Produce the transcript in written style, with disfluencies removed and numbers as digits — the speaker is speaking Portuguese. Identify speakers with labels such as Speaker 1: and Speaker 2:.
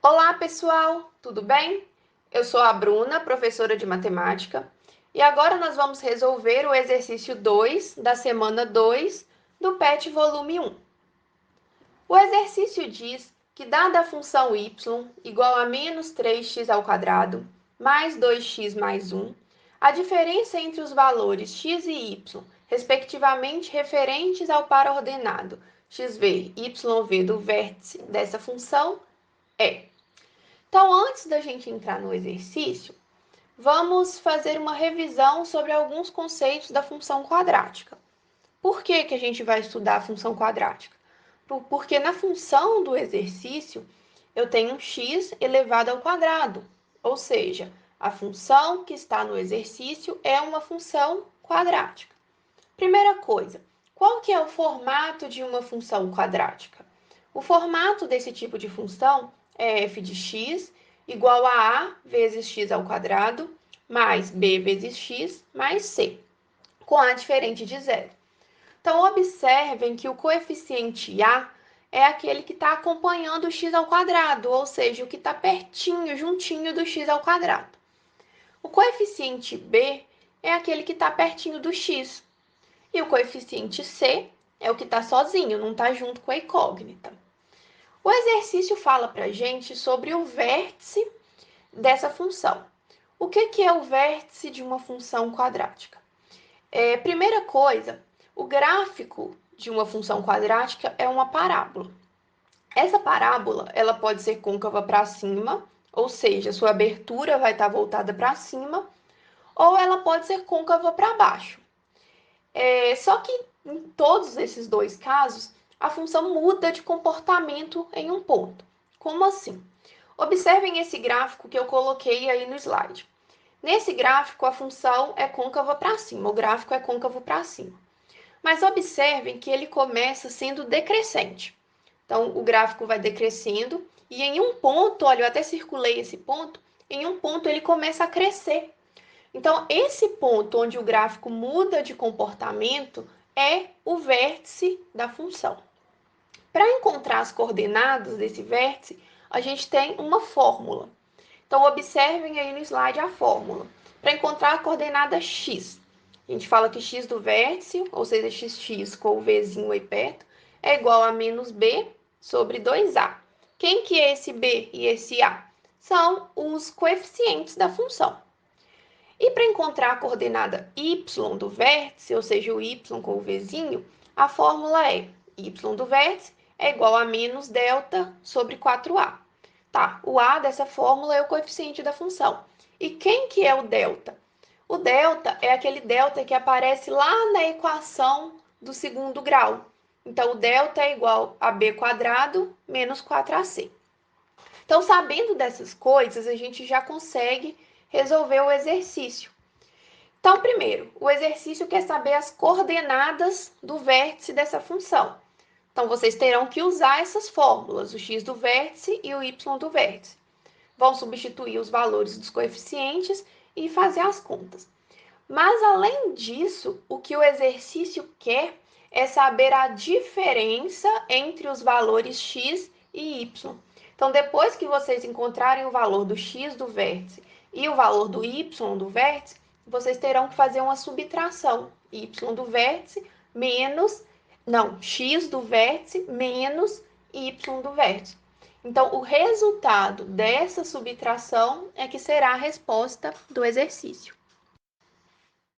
Speaker 1: Olá, pessoal, tudo bem? Eu sou a Bruna, professora de matemática, e agora nós vamos resolver o exercício 2 da semana 2 do PET volume 1. O exercício diz que, dada a função y igual a menos 3x ao quadrado mais 2x mais 1, a diferença entre os valores x e y, respectivamente referentes ao par ordenado xv e yv do vértice dessa função, é. Então, antes da gente entrar no exercício, vamos fazer uma revisão sobre alguns conceitos da função quadrática. Por que a gente vai estudar a função quadrática? Porque na função do exercício, eu tenho um x elevado ao quadrado, ou seja, a função que está no exercício é uma função quadrática. Primeira coisa, qual que é o formato de uma função quadrática? O formato desse tipo de função é f de x igual a vezes x ao quadrado mais b vezes x mais c, com a diferente de zero. Então, observem que o coeficiente a é aquele que está acompanhando o x ao quadrado, ou seja, o que está pertinho, juntinho do x ao quadrado. O coeficiente b é aquele que está pertinho do x. E o coeficiente c é o que está sozinho, não está junto com a incógnita. O exercício fala para a gente sobre o vértice dessa função. O que é o vértice de uma função quadrática? Primeira coisa, o gráfico de uma função quadrática é uma parábola. Essa parábola ela pode ser côncava para cima, ou seja, sua abertura vai estar voltada para cima, ou ela pode ser côncava para baixo. Só que em todos esses dois casos, a função muda de comportamento em um ponto. Como assim? Observem esse gráfico que eu coloquei aí no slide. Nesse gráfico, a função é côncava para cima, o gráfico é côncavo para cima. Mas observem que ele começa sendo decrescente. Então, o gráfico vai decrescendo e em um ponto, olha, eu até circulei esse ponto, em um ponto ele começa a crescer. Então, esse ponto onde o gráfico muda de comportamento é o vértice da função. Para encontrar as coordenadas desse vértice, a gente tem uma fórmula. Então, observem aí no slide a fórmula. Para encontrar a coordenada x, a gente fala que x do vértice, ou seja, xx com o vzinho aí perto, é igual a menos b sobre 2a. Quem que é esse b e esse a? São os coeficientes da função. E para encontrar a coordenada y do vértice, ou seja, o y com o vzinho, a fórmula é y do vértice é igual a menos delta sobre 4a. Tá, o a dessa fórmula é o coeficiente da função. E quem que é o delta? O delta é aquele delta que aparece lá na equação do segundo grau. Então, o delta é igual a b quadrado menos 4ac. Então, sabendo dessas coisas, a gente já consegue resolver o exercício. Então, primeiro, o exercício quer saber as coordenadas do vértice dessa função. Então, vocês terão que usar essas fórmulas, o x do vértice e o y do vértice. Vão substituir os valores dos coeficientes e fazer as contas. Mas, além disso, o que o exercício quer é saber a diferença entre os valores x e y. Então, depois que vocês encontrarem o valor do x do vértice e o valor do y do vértice, vocês terão que fazer uma subtração. Y do vértice menos, não, x do vértice menos y do vértice. Então, o resultado dessa subtração é que será a resposta do exercício.